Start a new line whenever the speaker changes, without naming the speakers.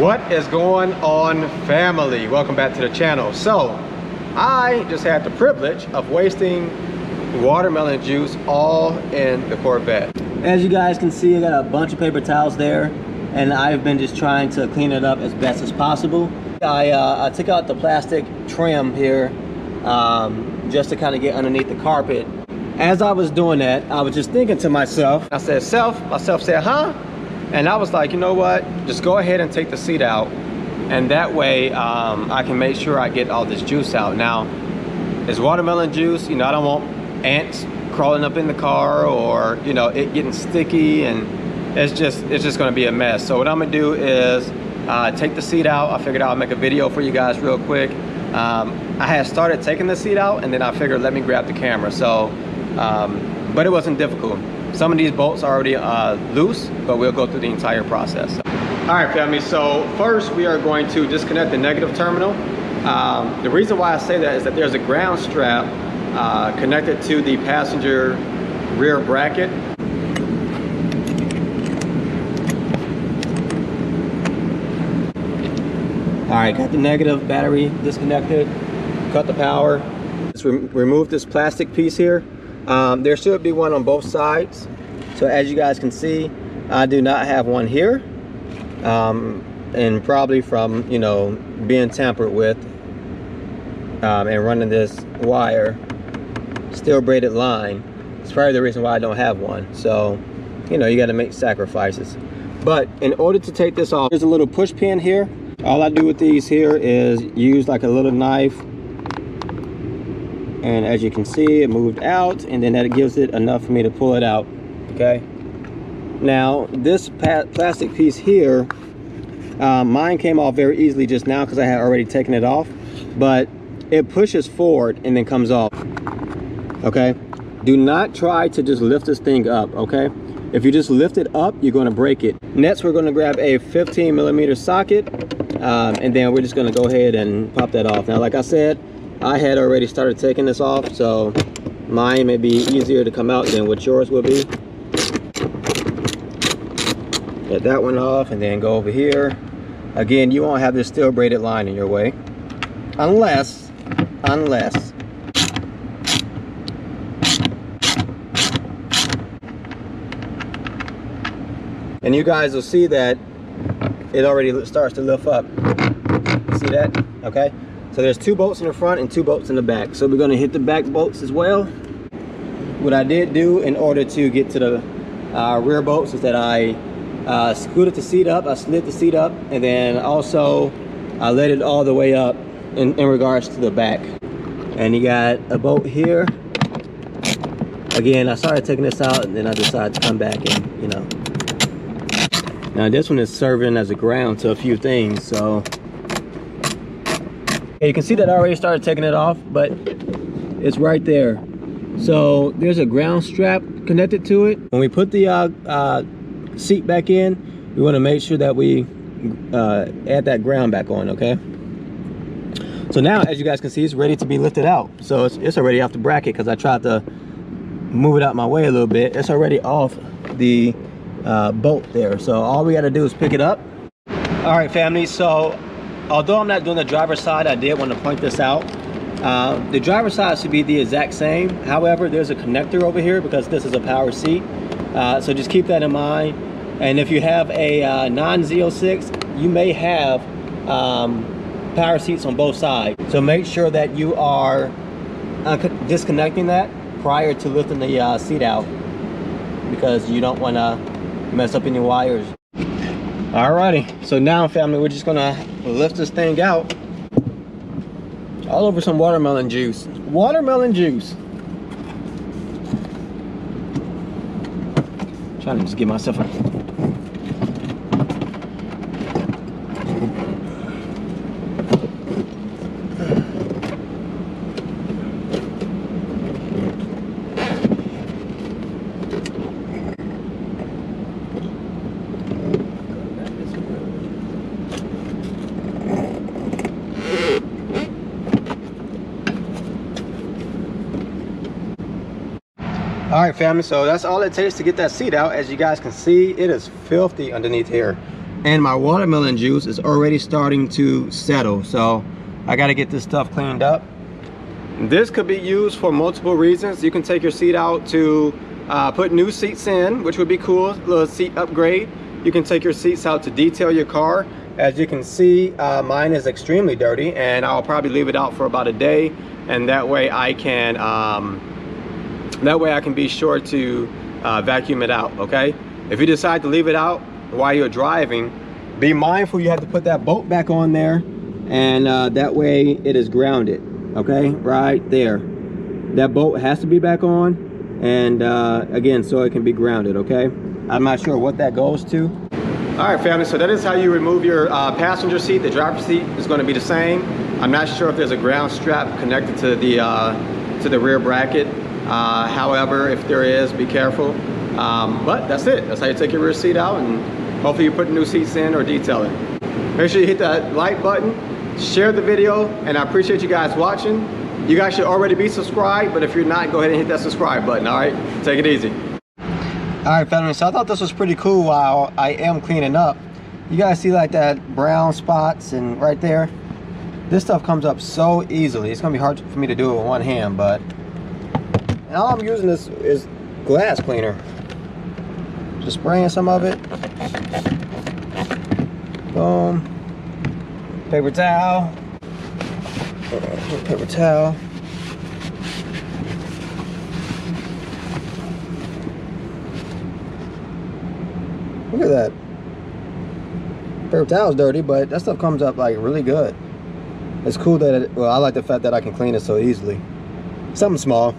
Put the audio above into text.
What is going on, family? Welcome back to the channel. So I just had the privilege of wasting watermelon juice all in the Corvette.
As you guys can see, I got a bunch of paper towels there, and I've been just trying to clean it up as best as possible. I took out the plastic trim here just to kind of get underneath the carpet. As I was doing that, I was just thinking to myself, I said, myself said, huh? And I was like, you know what? Just go ahead and take the seat out. And that way I can make sure I get all this juice out. Now, it's watermelon juice. You know, I don't want ants crawling up in the car or, you know, it getting sticky, and it's just gonna be a mess. So what I'm gonna do is take the seat out. I figured I'll make a video for you guys real quick. I had started taking the seat out, and then I figured let me grab the camera. So, but it wasn't difficult. Some of these bolts are already loose, but we'll go through the entire process. All right, family, so first we are going to disconnect the negative terminal. The reason why I say that is that there's a ground strap connected to the passenger rear bracket. All right, got the negative battery disconnected, cut the power. Let's remove this plastic piece here. There should be one on both sides. So as you guys can see, I do not have one here. And probably from, you know, being tampered with and running this wire, steel braided line, it's probably the reason why I don't have one. So, you know, you got to make sacrifices. But in order to take this off, there's a little push pin here. All I do with these here is use like a little knife, and as you can see, it moved out, and then that gives it enough for me to pull it out. Okay, now this plastic piece here, mine came off very easily just now because I had already taken it off, but it pushes forward and then comes off. Okay, do not try to just lift this thing up. Okay, if you just lift it up, you're going to break it. Next, we're going to grab a 15mm socket, and then we're just going to go ahead and pop that off. Now, like I said, I had already started taking this off, so mine may be easier to come out than what yours will be. Get that one off, and then go over here. Again, you won't have this steel braided line in your way, unless and you guys will see that it already starts to lift up. See that? Okay, so there's 2 bolts in the front and 2 bolts in the back, so we're going to hit the back bolts as well. What I did do in order to get to the rear bolts is that I scooted the seat up, I slid the seat up, and then also I let it all the way up in regards to the back. And you got a bolt here. Again, I started taking this out, and then I decided to come back and, you know. Now this one is serving as a ground to a few things, so you can see that I already started taking it off, but it's right there. So there's a ground strap connected to it. When we put the seat back in, we want to make sure that we add that ground back on. Okay, so now as you guys can see, it's ready to be lifted out. So it's already off the bracket because I tried to move it out my way a little bit. It's already off the bolt there, so all we got to do is pick it up. All right, family, so although I'm not doing the driver's side, I did want to point this out. The driver's side should be the exact same. However, there's a connector over here because this is a power seat, so just keep that in mind. And if you have a non-Z06, you may have power seats on both sides, so make sure that you are disconnecting that prior to lifting the seat out, because you don't want to mess up any wires. Alrighty, so now, family, we're just gonna lift this thing out all over some watermelon juice. Watermelon juice. Trying to just give myself a All right, family, so that's all it takes to get that seat out. As you guys can see, it is filthy underneath here. and my watermelon juice is already starting to settle. So I got to get this stuff cleaned up.
This could be used for multiple reasons. You can take your seat out to put new seats in, which would be cool, a little seat upgrade. You can take your seats out to detail your car. As you can see, mine is extremely dirty, and I'll probably leave it out for about a day, and that way I can be sure to vacuum it out. Okay, if you decide to leave it out while you're driving, be mindful you have to put that bolt back on there, and that way it is grounded. Okay, right there, that bolt has to be back on, and again, so it can be grounded. Okay, I'm not sure what that goes to. All right, family, so that is how you remove your passenger seat. The driver's seat is going to be the same. I'm not sure if there's a ground strap connected to the rear bracket. However, if there is, be careful. But that's it. That's how you take your rear seat out, and hopefully you put new seats in or detail it. Make sure you hit that like button, share the video, and I appreciate you guys watching. You guys should already be subscribed, but if you're not, go ahead and hit that subscribe button. All right, take it easy. All right, family, so I thought this was pretty cool while I am cleaning up. You guys see like that brown spots and right there? This stuff comes up so easily. It's gonna be hard for me to do it with one hand, but and all I'm using this is glass cleaner. Just spraying some of it. Boom. Paper towel. Paper towel. Look at that. Paper towel's dirty, but that stuff comes up like really good. It's cool that well, I like the fact that I can clean it so easily. Something small.